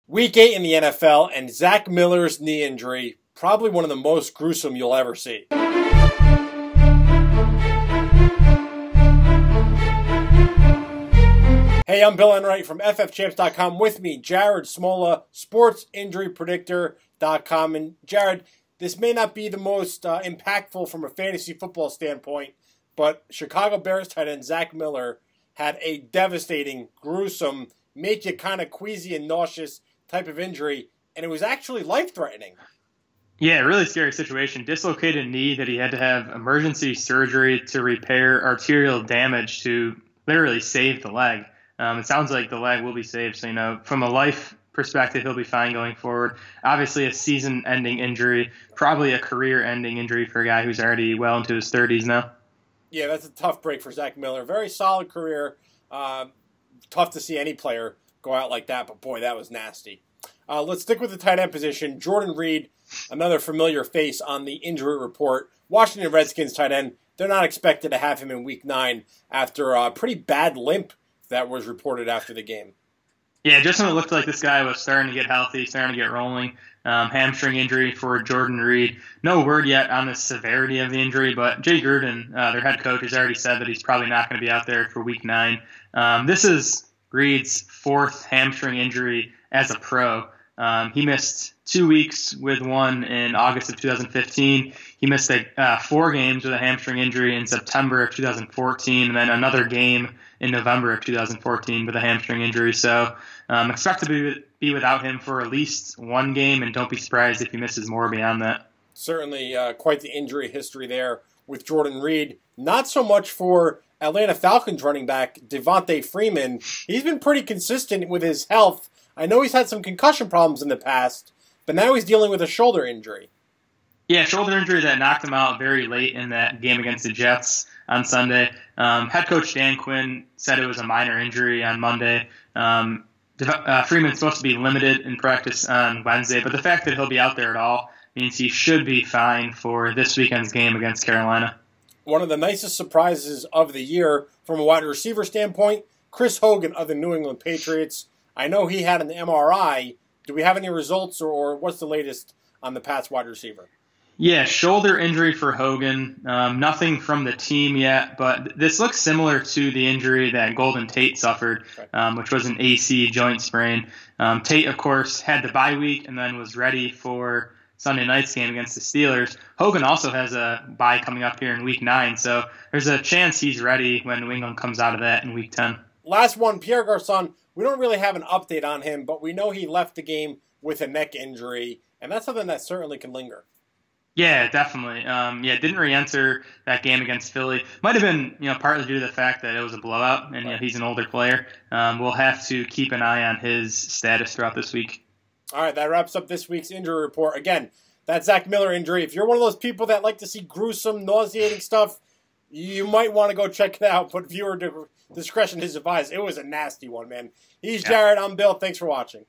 Week 8 in the NFL, and Zach Miller's knee injury, probably one of the most gruesome you'll ever see. Hey, I'm Bill Enright from FFChamps.com. With me, Jared Smola, SportsInjuryPredictor.com. And Jared, this may not be the most impactful from a fantasy football standpoint, but Chicago Bears tight end Zach Miller had a devastating, gruesome, make you kind of queasy and nauseous type of injury, and it was actually life-threatening. Yeah, really scary situation. Dislocated knee that he had to have emergency surgery to repair arterial damage to literally save the leg. It sounds like the leg will be saved. So, from a life perspective, he'll be fine going forward. Obviously, a season-ending injury, probably a career-ending injury for a guy who's already well into his 30s now. Yeah, that's a tough break for Zach Miller. Very solid career. Tough to see any player go out like that, but boy, that was nasty. Let's stick with the tight end position. Jordan Reed, another familiar face on the injury report. Washington Redskins tight end, they're not expected to have him in Week 9 after a pretty bad limp that was reported after the game. Yeah, just when it looked like this guy was starting to get healthy, starting to get rolling. Hamstring injury for Jordan Reed. No word yet on the severity of the injury, but Jay Gruden, their head coach, has already said that he's probably not going to be out there for Week 9. This is Reed's fourth hamstring injury as a pro. He missed 2 weeks with one in August of 2015. He missed 4 games with a hamstring injury in September of 2014, and then another game in November of 2014 with a hamstring injury. So expect to be without him for at least one game, and don't be surprised if he misses more beyond that. Certainly quite the injury history there with Jordan Reed. Not so much for Atlanta Falcons running back Devonta Freeman. He's been pretty consistent with his health. I know he's had some concussion problems in the past, but now he's dealing with a shoulder injury. Yeah, shoulder injury that knocked him out very late in that game against the Jets on Sunday. Head coach Dan Quinn said it was a minor injury on Monday. Freeman's supposed to be limited in practice on Wednesday, but the fact that he'll be out there at all means he should be fine for this weekend's game against Carolina. One of the nicest surprises of the year from a wide receiver standpoint, Chris Hogan of the New England Patriots. I know he had an MRI. Do we have any results, or what's the latest on the Pats wide receiver? Yeah, shoulder injury for Hogan. Nothing from the team yet, but this looks similar to the injury that Golden Tate suffered, which was an AC joint sprain. Tate, of course, had the bye week and then was ready for Sunday night's game against the Steelers. Hogan also has a bye coming up here in Week 9, so there's a chance he's ready when New England comes out of that in Week 10. Last one, Pierre Garcon. We don't really have an update on him, but we know he left the game with a neck injury, and that's something that certainly can linger. Yeah, definitely. Didn't re-enter that game against Philly. Might have been, partly due to the fact that it was a blowout, and he's an older player. We'll have to keep an eye on his status throughout this week. All right, that wraps up this week's injury report. Again, that Zach Miller injury. If you're one of those people that like to see gruesome, nauseating stuff, you might want to go check it out. But viewer discretion is advised. It was a nasty one, man. He's Jared. I'm Bill. Thanks for watching.